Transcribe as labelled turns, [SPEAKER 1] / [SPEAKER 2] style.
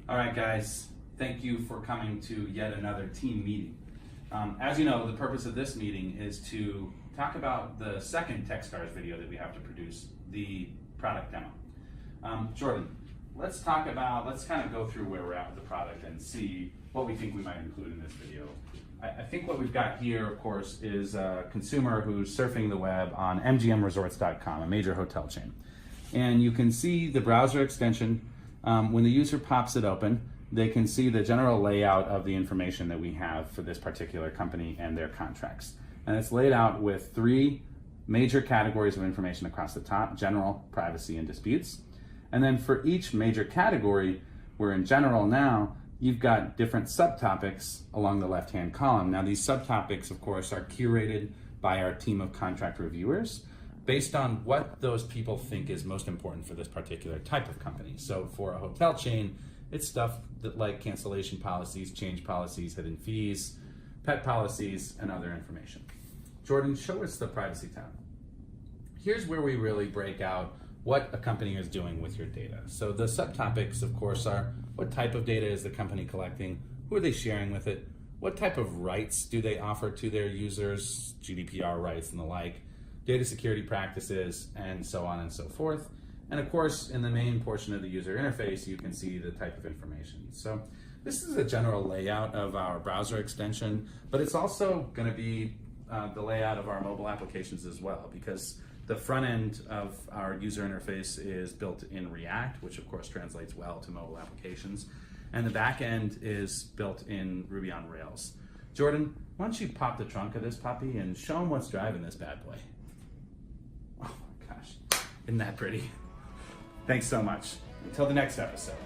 [SPEAKER 1] All right, guys, thank you for coming to yet another team meeting. As you know, the purpose of this meeting is to talk about the second TechStars video that we have to produce, the product demo. Jordan, let's kind of go through where we're at with the product and see what we think we might include in this video. I think what we've got here, of course, is a consumer who's surfing the web on mgmresorts.com, a major hotel chain. And you can see the browser extension. When the user pops it open, they can see the general layout of the information that we have for this particular company and their contracts. And it's laid out with three major categories of information across the top: general, privacy, and disputes. And then for each major category, we're in general now, you've got different subtopics along the left-hand column. Now these subtopics, of course, are curated by our team of contract reviewers based on what those people think is most important for this particular type of company. So for a hotel chain, it's stuff that like cancellation policies, change policies, hidden fees, pet policies, and other information. Jordan, show us the privacy tab. Here's where we really break out what a company is doing with your data. So the subtopics, of course, are what type of data is the company collecting, who are they sharing with it, what type of rights do they offer to their users, GDPR rights and the like, data security practices, and so on and so forth. And of course, in the main portion of the user interface, you can see the type of information. So this is a general layout of our browser extension, but it's also going to be the layout of our mobile applications as well, because the front end of our user interface is built in React, which of course translates well to mobile applications, and the back end is built in Ruby on Rails. Jordan, why don't you pop the trunk of this puppy and show them what's driving this bad boy? Oh my gosh, isn't that pretty? Thanks so much. Until the next episode.